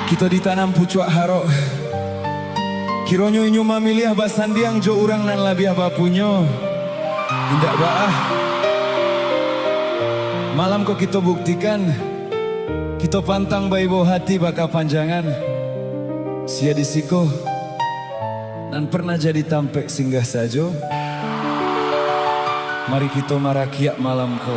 Kita ditanam pucuak haro Kironyo inyo mamiliah basandiang jo urang nan labiah bapunyo Indak baah Malam kok kita buktikan Kita pantang baibo hati baka panjangan Sia disiko Nan pernah jadi tampek singgah sajo Mari kita marakiak malam ko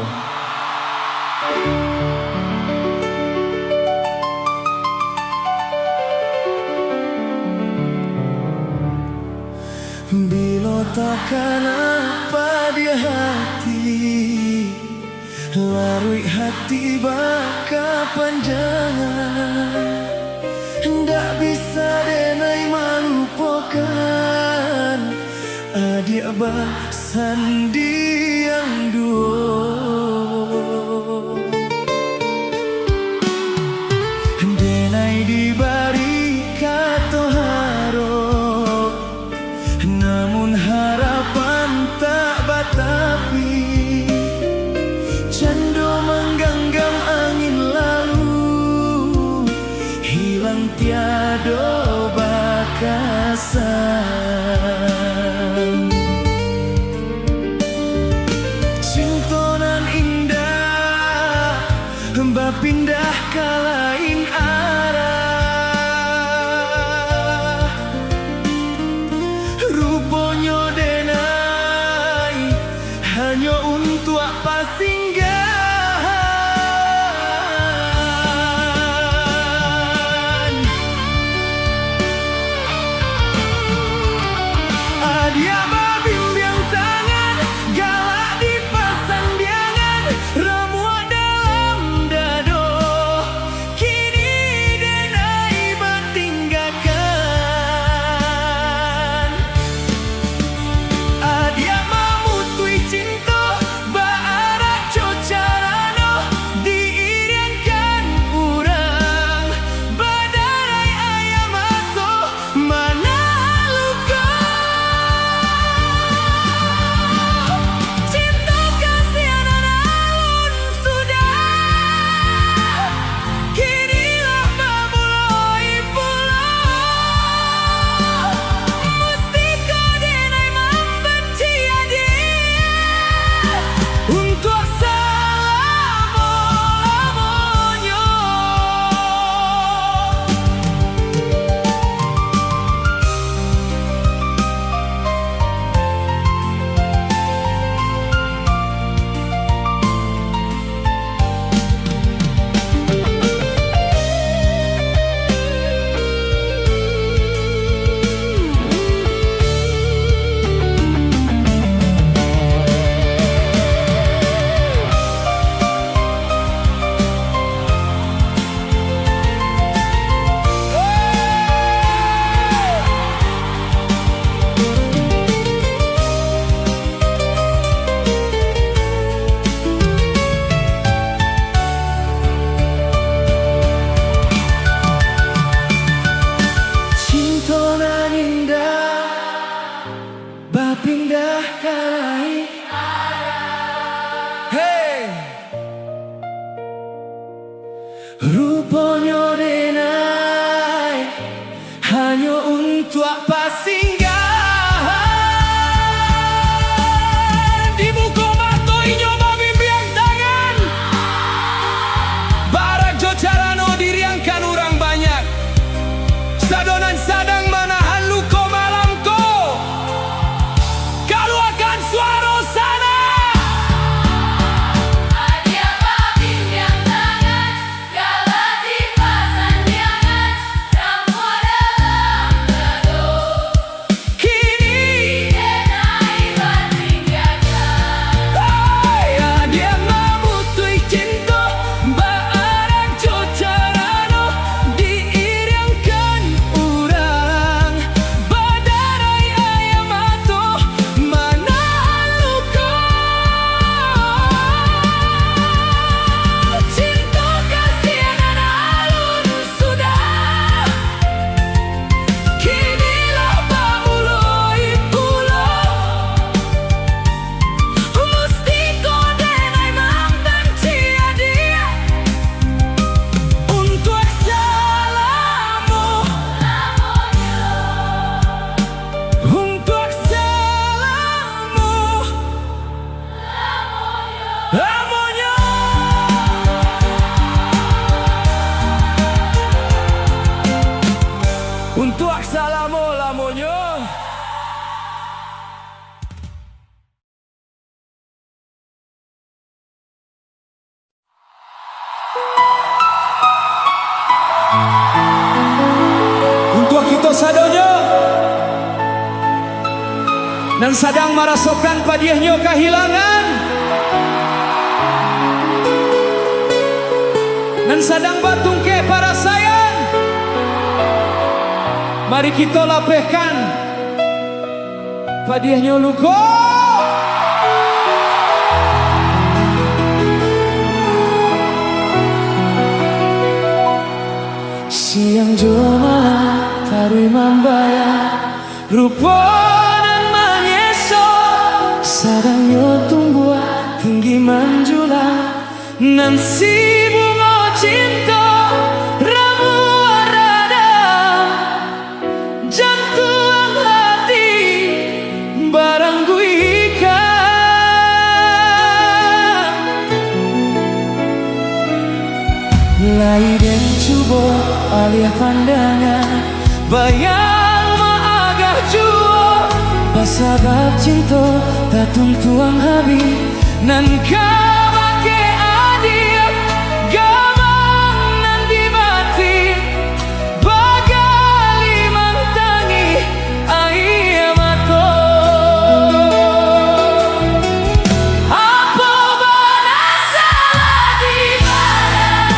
Bila takkan apa dia hati Larui hati baka panjangan Ndak bisa denai malupakan Adik basandi yang duo Denai dibari kato harap Namun harapan tak batapi Cando menggenggam angin lalu Hilang tiado bakasan Cintonan indah Mbak pindah ke lain arah Rupanya denai Hanya untuk apa singgahan Adia babimbiang tangan Galak di pasandiangan Ramuan dalam dado Kini denai bertinggalkan Adia mamutui cinta Baarak cocarano Diiriankan urang Badarai ayam atau mana luka Cinta kasihanan alun sudah Kinilah memulai pulau Mesti kau denai membenci adik Untuk selama-lamanya Cintonan indah Bapindah ke lain arah Hey Rupanya denai Hanya untuk apa singgahan Di buku mato inyo babimbiang tangan Barak jo carano diriangkan orang banyak Sadonan sadang manahan luko malamko Kalau akan suara sana Adia babimbiang tangan Galak di pas Untuk kita sadonyo dan sadang merasakan padiahnya kehilangan, dan sadang batung ke para sayang, mari kita lapehkan padiahnya luko. Siang jo malam tarui mambaya rupa dan manyeso, sadang yo tumbuh tinggi menjulang nan si bunga cinta ramu arada jantung hati barang guikan lai dan cubo alih pandangan bayang maagah juo pasabab cinta tak tuntuang habis nan kabake adik gamang nan dibati bagali mantangi air mato apa banasa di badan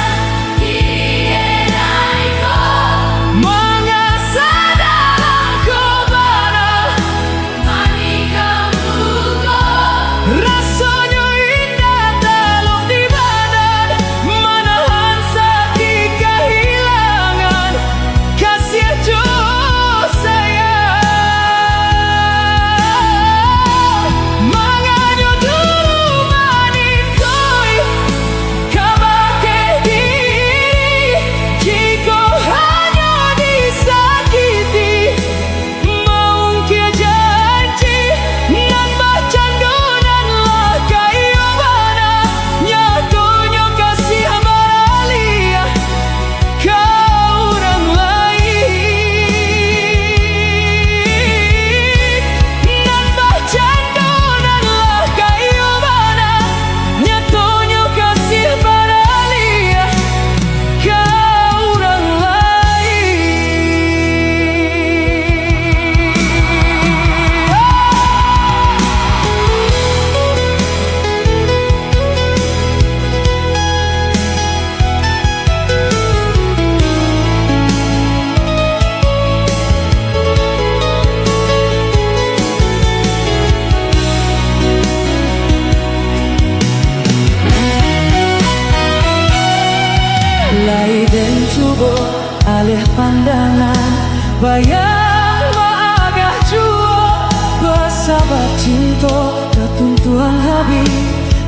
kienai mengasa dalam kebana manikam luka rasanya indah dalam di badan menahan sakit kehilangan kasih jo sayang manganyo dulu manikoi kabake diri jika hanya disakiti maungkir janji nan bacandonan lah kayu mana nyatunya kasih baralia kau orang lain nan bacandonan lah kayu mana nyatunya kasih baralia kau orang lai dan cubo alih pandangan bayang maagah juo bersabar cinta ketuntuan habis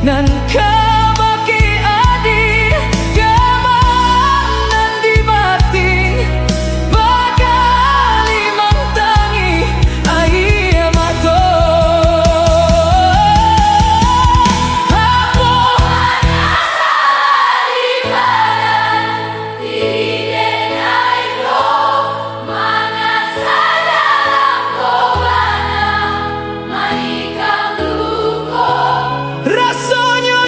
nan kabaki adik gamang nan dibatin bagali mantangi air mato apa rasanya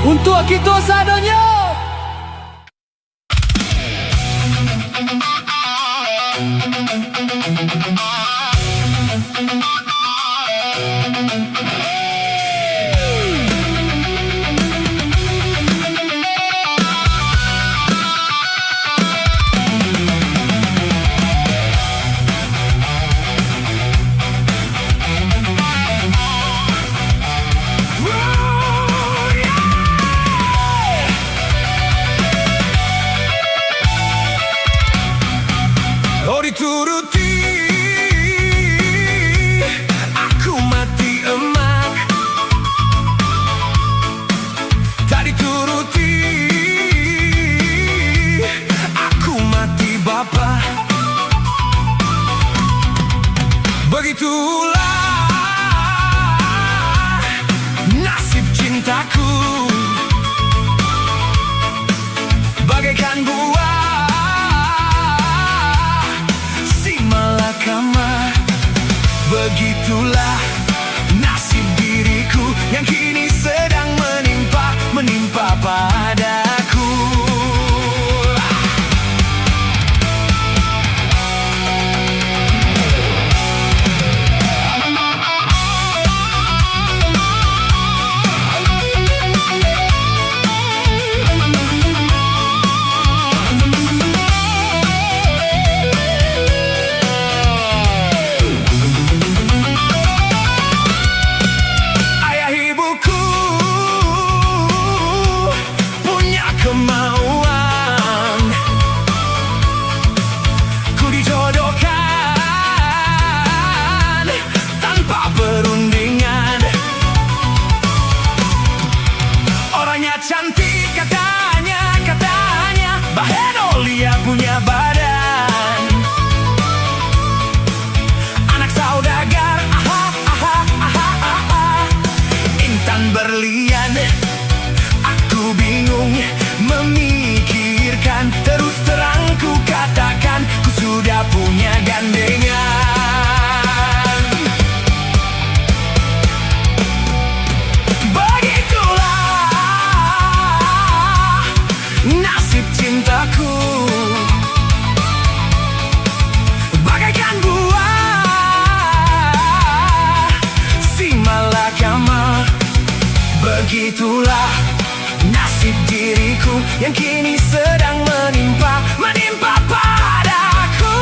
Untuk kita sadanya. Oh dituruti, aku mati emak. Tak dituruti, aku mati bapak. Begitulah nasib cintaku, bagaikan buah begitulah nasib diriku yang kini sedang menimpa padaku. Cantik katanya Bahenolia punya badan. Anak saudagar, intan berlian. Aku bingung memikirkan. Terus terang ku katakan, ku sudah punya gandengan. Cintaku bagaikan buah si malakama. Begitulah nasib diriku yang kini sedang menimpa padaku.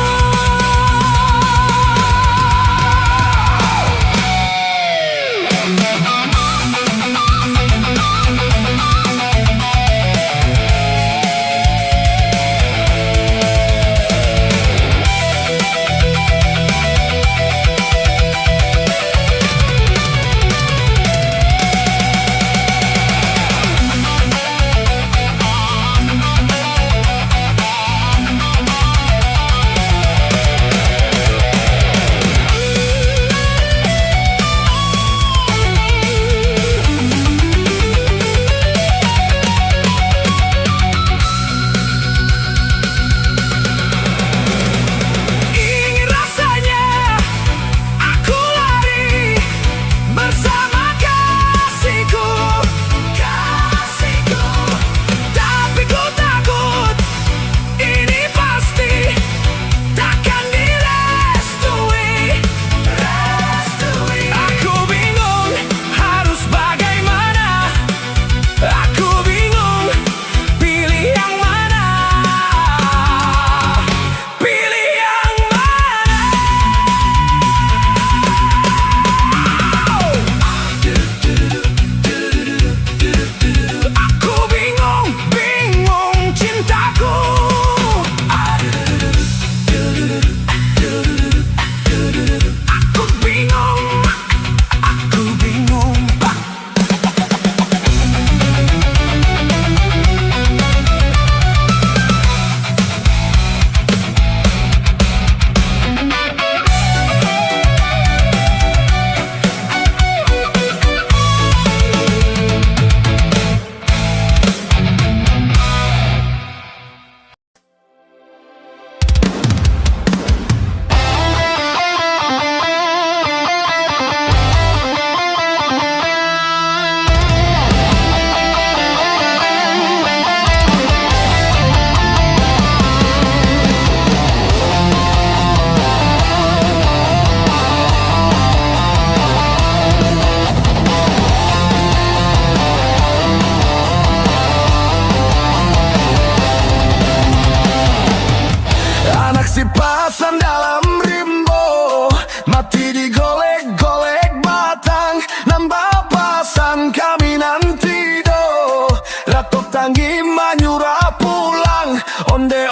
tangi manyura pulang. Onde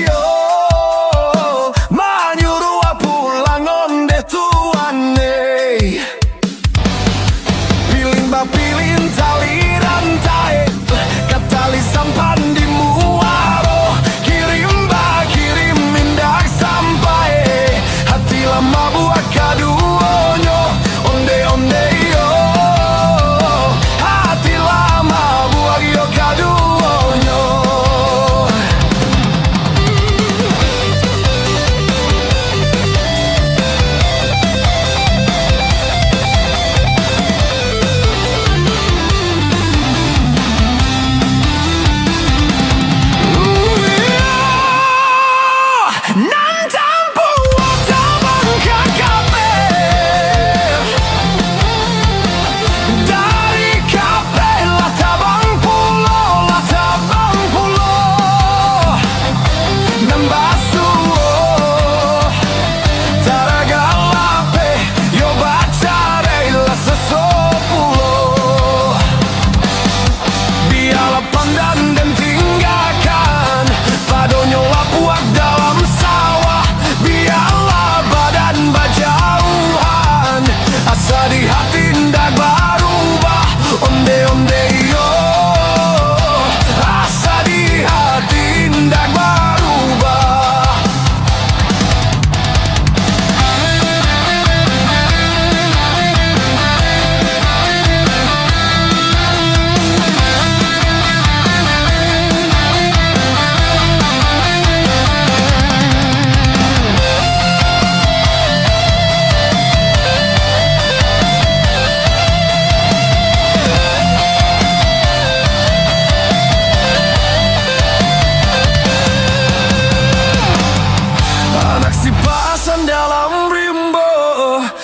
yo manyura pulang onde tuane. Pilin ba pilin tali rantai, katali sampan di muaro. Kirim ba kirim mindak sampai, hati lama buat kaduonyo. Onde yo hati lama buat yo kaduonyo.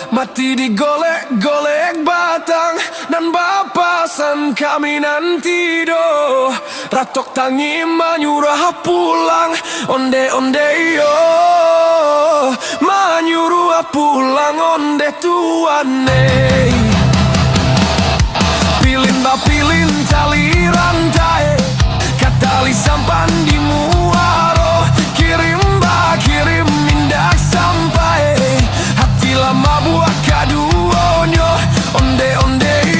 Mati digolek-golek batang, dan bapasan kami nanti do. Ratok tangi manyurah pulang. Onde yo manyurah pulang onde tuane. Pilin ba pilin tali rantai, katali sampan di muaro. Kirim ba kirim mindak sampai, hati lama buat kaduonyo. Onde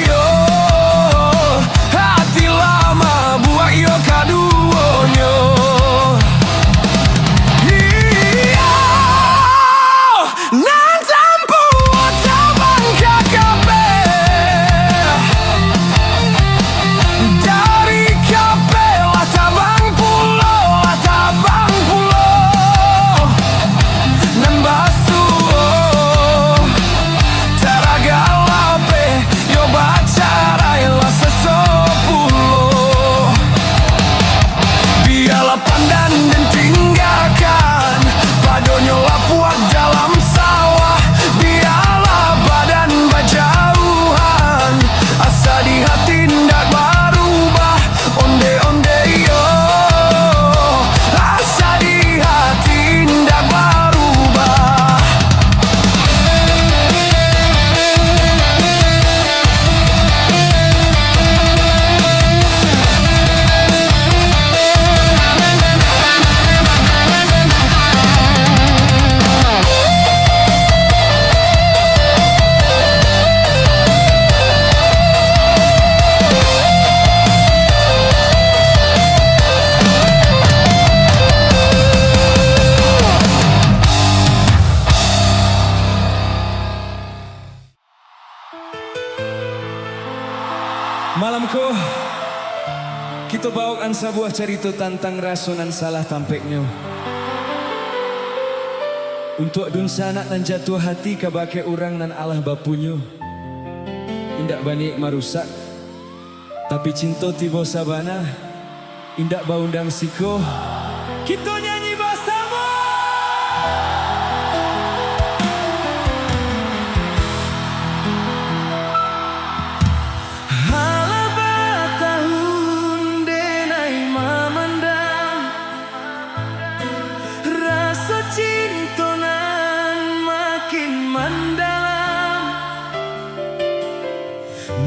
yo hati lama buat yo kaduonyo. Iya nan tampu tabang kakape, dari kape lah tabang pulau nan basuh. Taragalape yo bacarai lah sesepuluh. Biarlah pandan dan tinggalkan, padonyo lapuak dalam sawah. Biarlah badan berjauhan, asa di hati ndak berubah. Onde yo asa di hati ndak berubah. Malamku kita bawakan sebuah cerita tentang rasunan salah tampeknya. Untuk dun sanak dan jatuh hati kabake orang nan Allah bapunyo. Indak banik marusak, tapi cinta tiba sabana. Indak baundang siko, kita nyanyi bersama.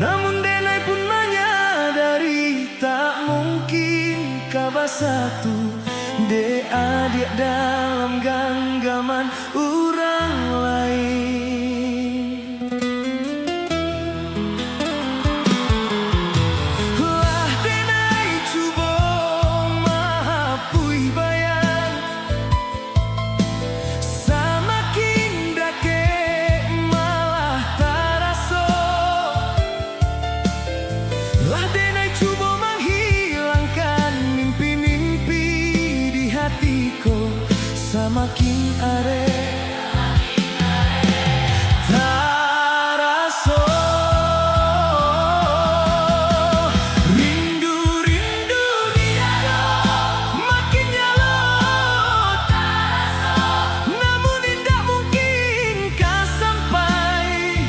Namun denai pun menyadari tak mungkin kaba satu, de adik dalam genggaman orang lain. Lah denai cuba mahapui bayang, samakin dake malah taraso. Lah denai cuba menghilangkan mimpi-mimpi di hatiku, samakin are taraso. Rindu-rindu tiada makin nyalot taraso, namun indah mungkin kau sampai,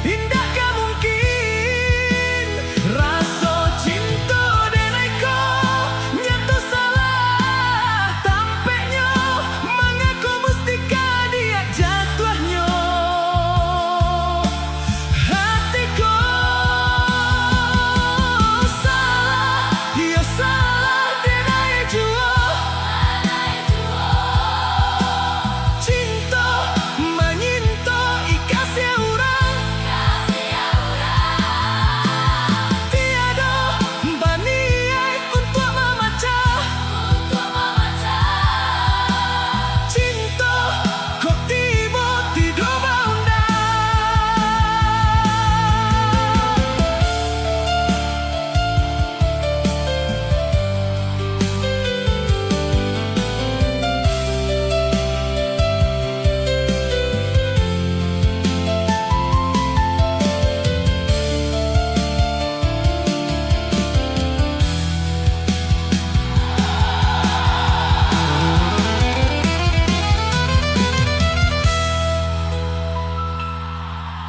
indah kau mungkin rasa cinta denai ko nyata salah tampeknya, mengaku mustika dia jatuhnya hatiku. Salah, dia salah denai jua cinta menyinta ikasnya orang, tiada baniai untuk memecah cinta kok tiba tidak baunda.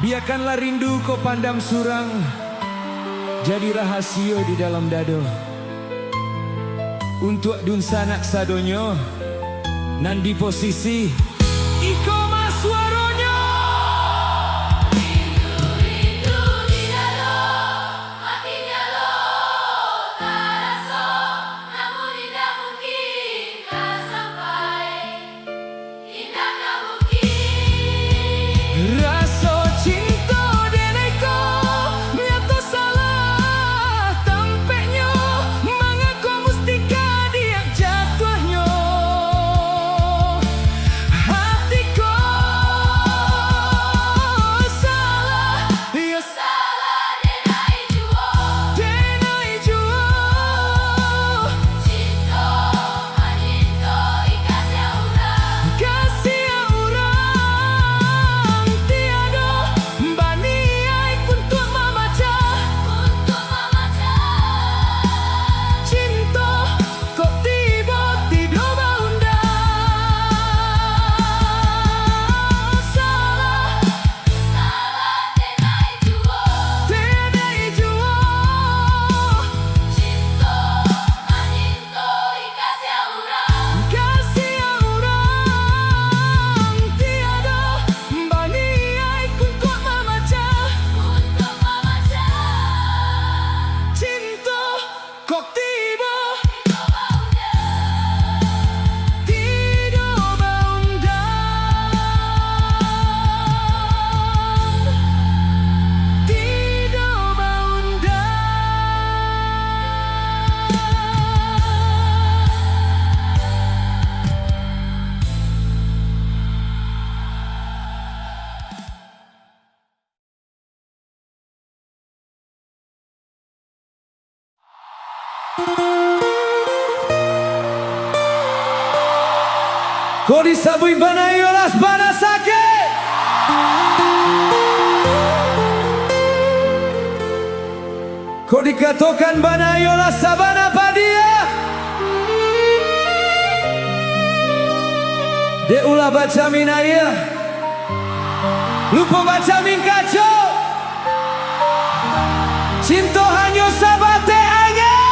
Biarkanlah rindu kau pandam surang, jadi rahasia di dalam dado. Untuk dun sanak sadonyo, nan di posisi iko mas suaronyo. Rindu tidak lo, mati nyalo taraso, namun tidak mungkin kau sampai, indah kau mungkin. Rasa cinta denai ko nyata salah tampeknya, mengaku mustika dia jatuhnya hatiku. Salah, ya Salah denai jua denai jua cinta menyinta ikasnya orang, kasih orang, tiada baniai untuk membaca cinta kok tiba tidak baunda. Salah denai jua denai jua cinta menyinta ikasnya orang, kasih orang, tiada baniai untuk membaca cinta kok tiba tidak baunda. Tidak baunda. Kau disabui banayolas banasake, kau dikatakan banayolas sabana padia, de ulah baca minaya, lupa baca min kaco, cinta hanya sabate angin.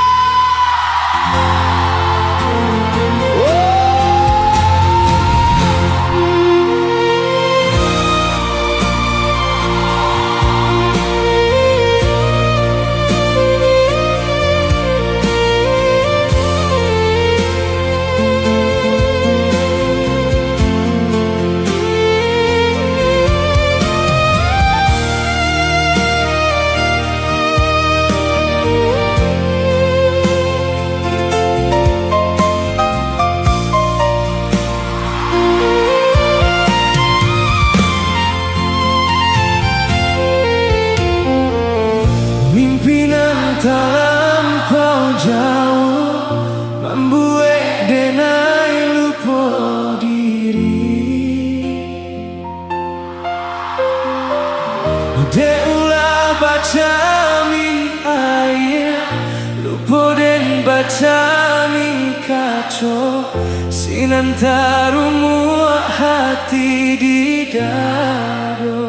caming kaco sinantarumu hati di dado.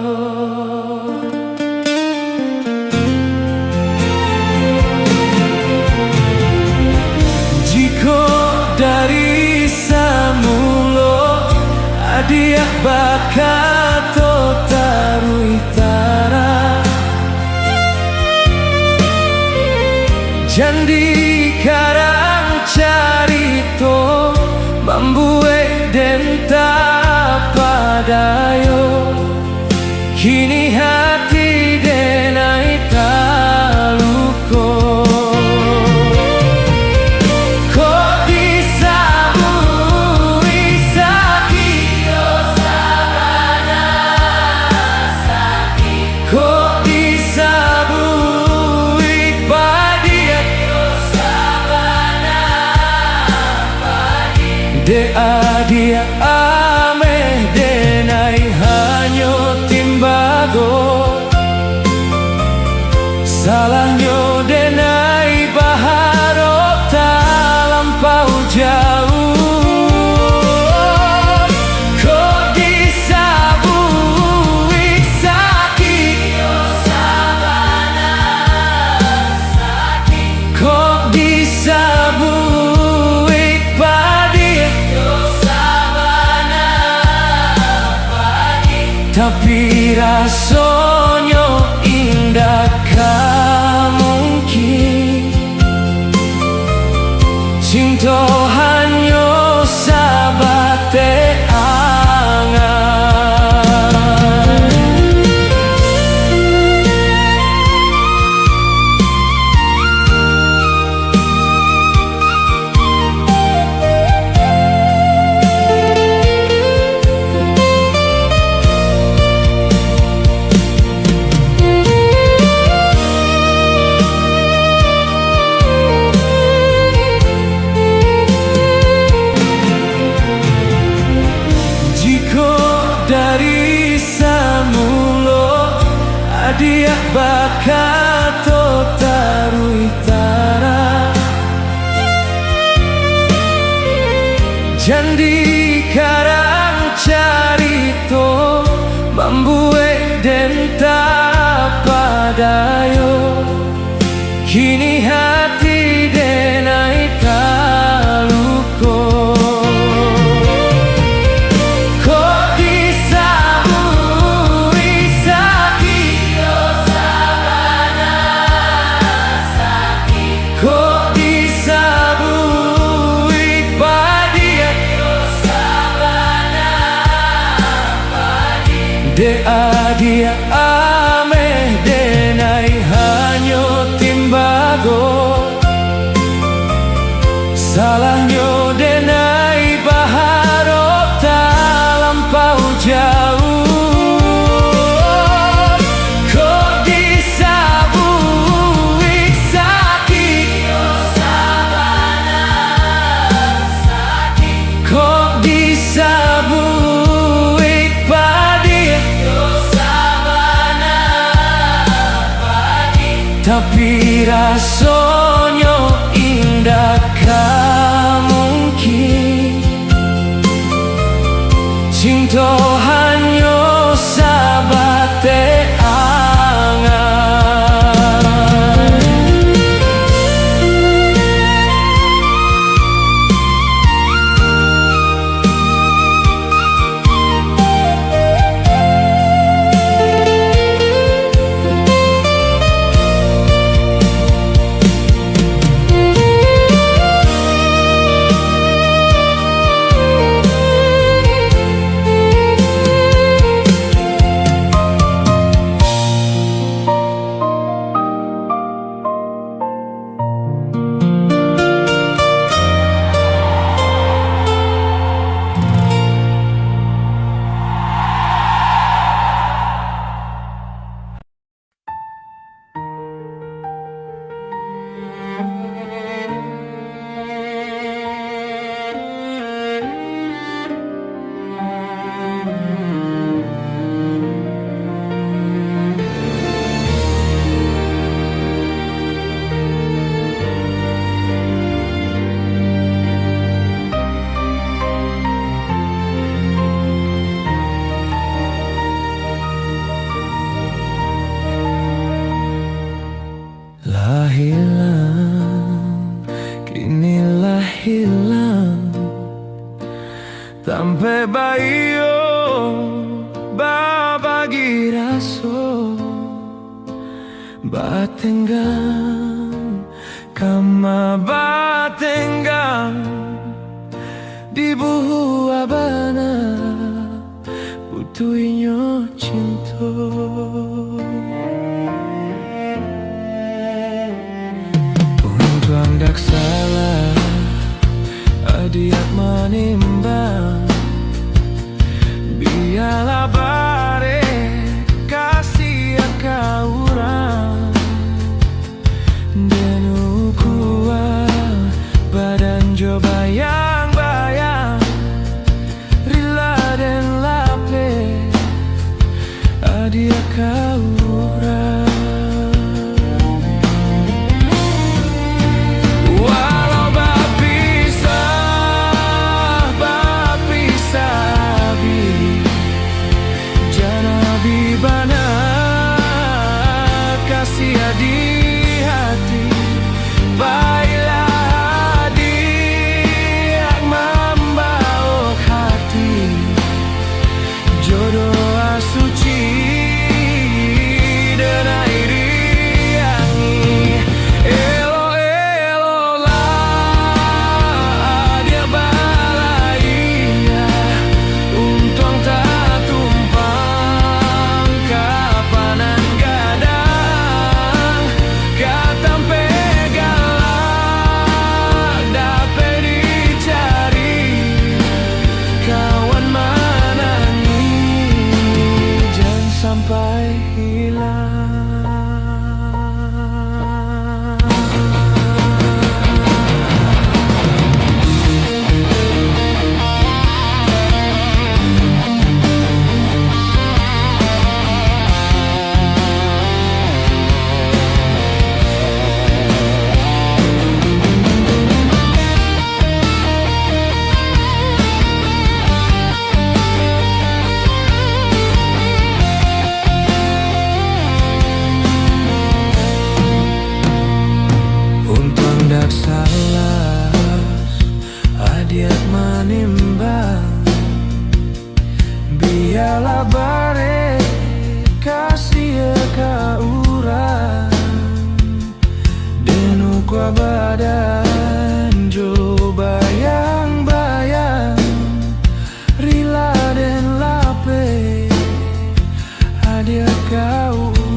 Jiko dari samulo adia bakato tarui tara Jandi karang carito Bambue denta padayo Kini hati denai taluko Kok disabui sakit Kok disabui padia De adia ameh denai hanyo timbago Salahnya denai baharo talampau jauh Kok disabui sakit Kok disabui padia Tapi rasanya indah mungkin Cinta hanya sabate angan Dari samulo adia bakato tarui tara Jandi karang carito Bambue denta padayo Kini hati denai taluko Kok disabui padia De adia ameh denai hanyo timbago Salahnya denai baharo talampau jauh Kok disabui padia Tapi rasanya indah mungkin Cinta hanya sabate angan Sampai bayo babagi raso batenggang kama batenggang di buhu abana butuhinyo cinto untuk andak salah adiak manimbang biarlah bare kasih kaurang dan ukuah badan jo bayang-bayang rila dan lape adiak kaurang. Di hati baiklah dia membawa hati jodoh suci dan air yang elo lah dia balai untung tak tumpang kapanan gadang sampai hilang. Salah adiak manimbang biarlah bare kasih kaurang dan ukwa badan jo bayang-bayang rila dan lape adiak kaurang.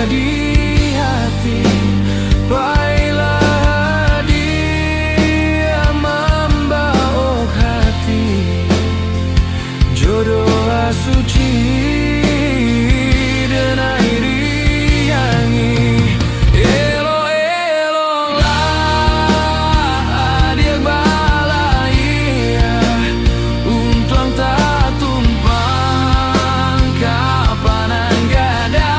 Di hati baiklah dia membawa hati jodoh suci dan air yang elo lah dia balai untung tak tumpang kapanan gadang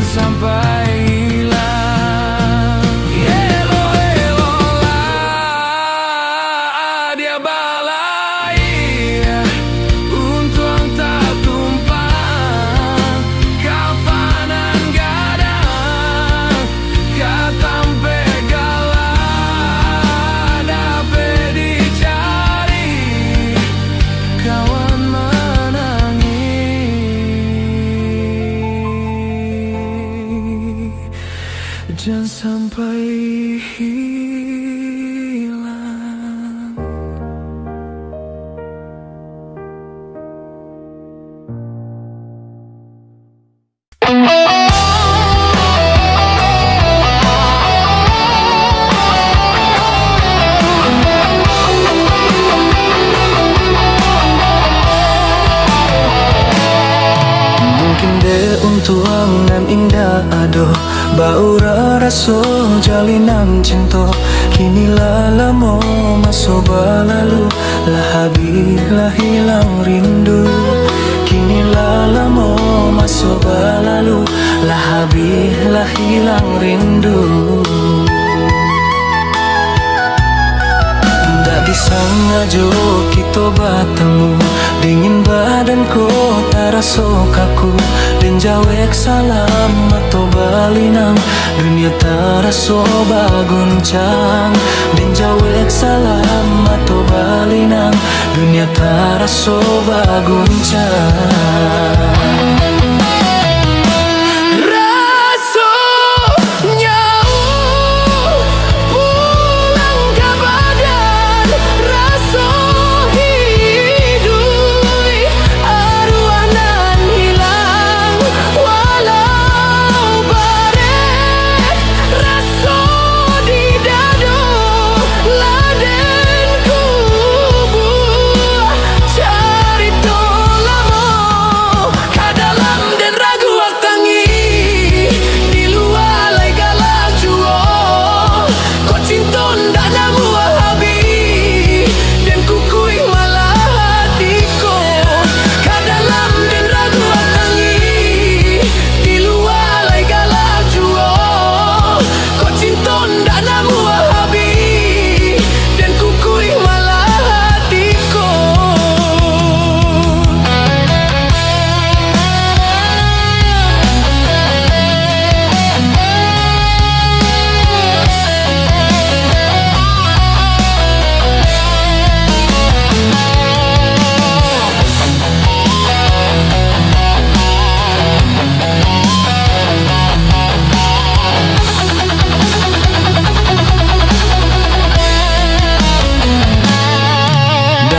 sampai hilang. Elo lah dia balai untung tak tumpang kapanan gadang katampe galah dapat dicari kawan jangan sampai hilang. Mungkin deh untuang nan indah aduh baura raso jalinan cinta Kini lamo maso balalu, lah habis lah hilang rindu. Kini lamo maso balalu, lah habis lah hilang rindu. Tak disengaja kita bertemu, dingin badanku terasa kaku. Dan jawek salam atau balinang, dunia terasa baguncang. Dan jawek salam atau balinang, dunia terasa baguncang.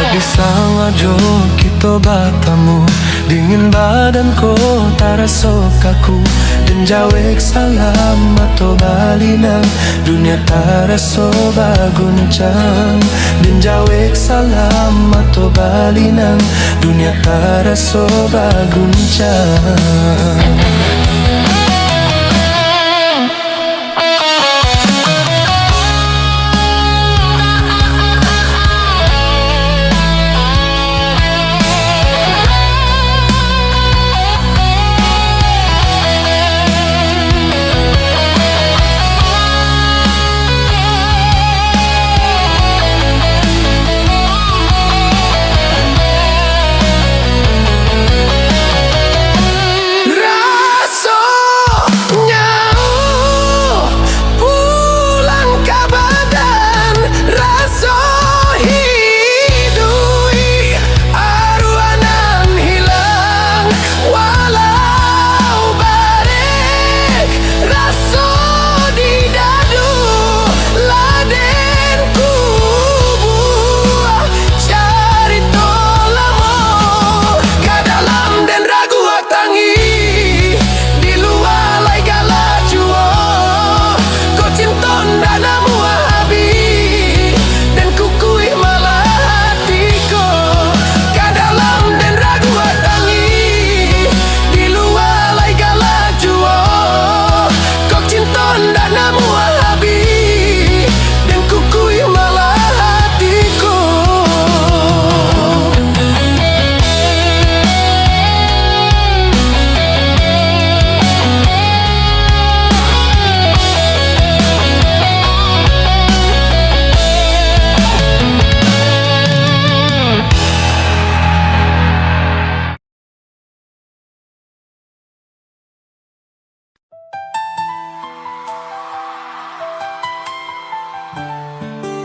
Disengaja kita bertemu, dingin badanku terasa kaku. Dan jawek salam atau balinang, dunia terasa baguncang. Dan jawek salam atau balinang, dunia terasa baguncang.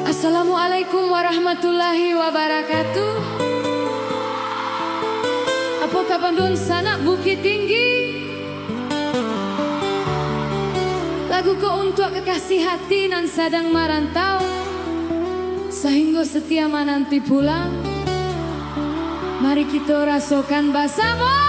Assalamualaikum warahmatullahi wabarakatuh. Apa kabar dun sanak Bukit Tinggi? Lagu ko untuk kekasih hati nan sedang merantau, sehingga setia menanti pulang. Mari kita rasakan bersama.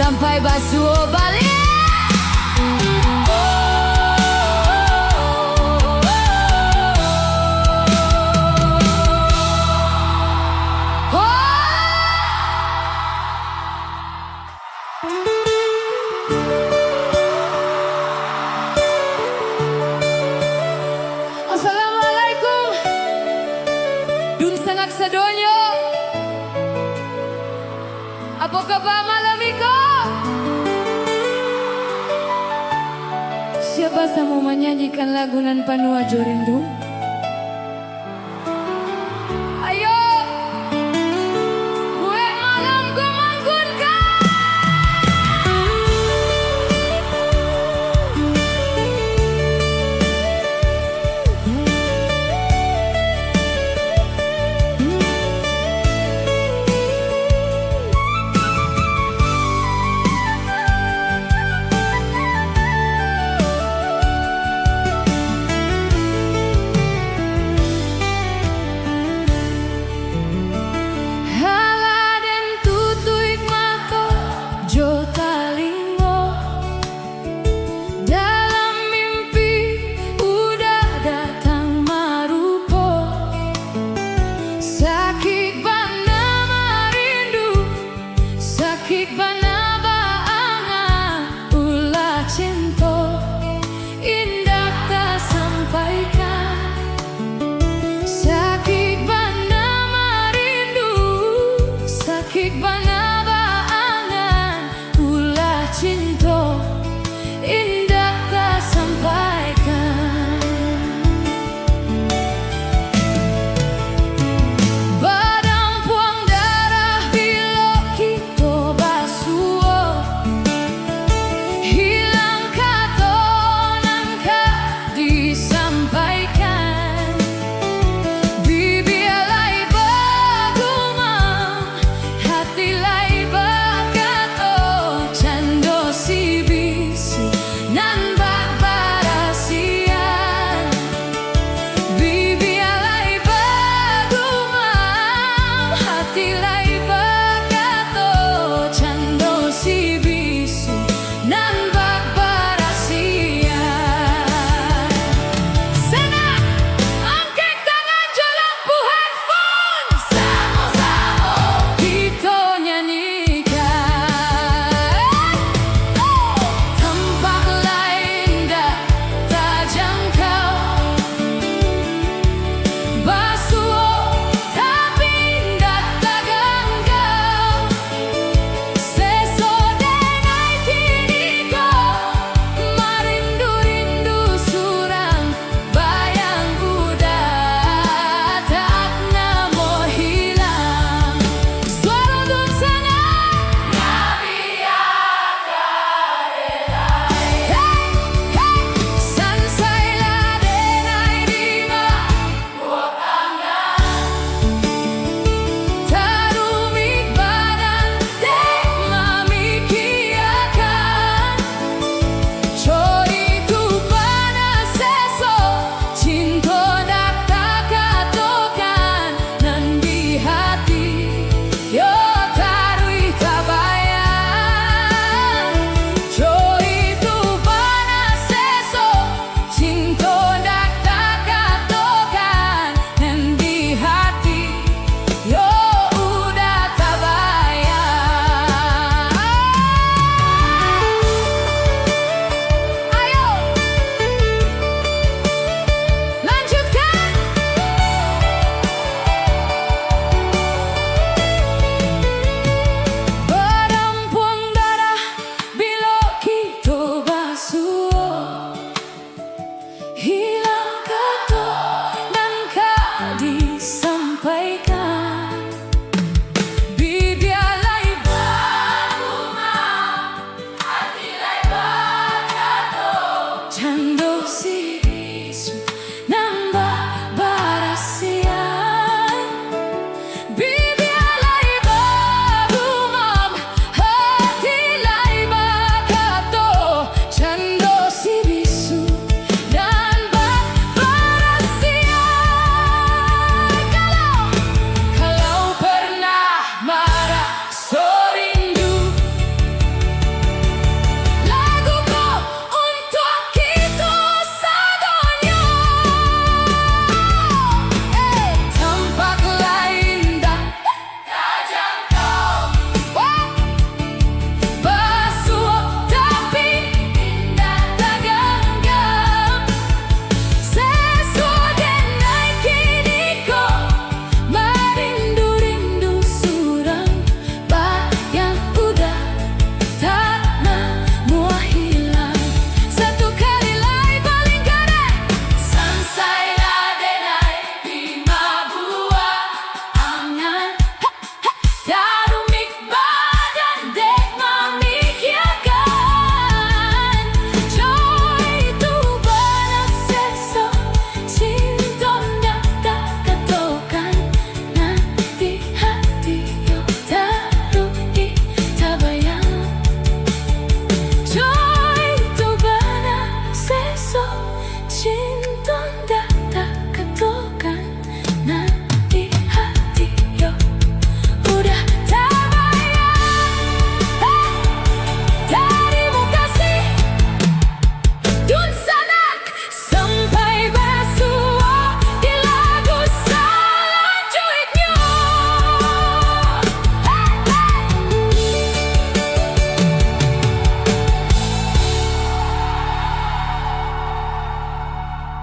sampai basuh balik. Assalamualaikum Dun sanak sadonyo. Apa kabar malam iko? Siapa mau menyanyikan lagu nan Panua Jorindu?